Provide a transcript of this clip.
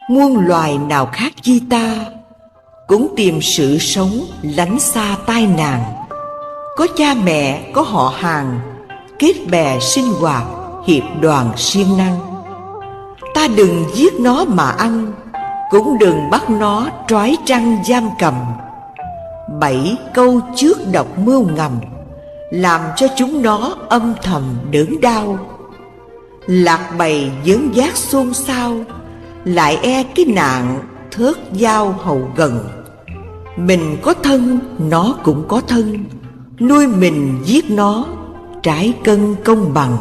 Muôn loài nào khác chi ta, cũng tìm sự sống lánh xa tai nạn. Có cha mẹ, có họ hàng, kết bè sinh hoạt, hiệp đoàn siêng năng. Ta đừng giết nó mà ăn, cũng đừng bắt nó trói trăng giam cầm. 7 câu trước độc mưu ngầm, làm cho chúng nó âm thầm đớn đau. Lạc bầy dớn dác xôn xao, lại e cái nạn thớt dao hầu gần. Mình có thân, nó cũng có thân, nuôi mình giết nó, trái cân công bằng.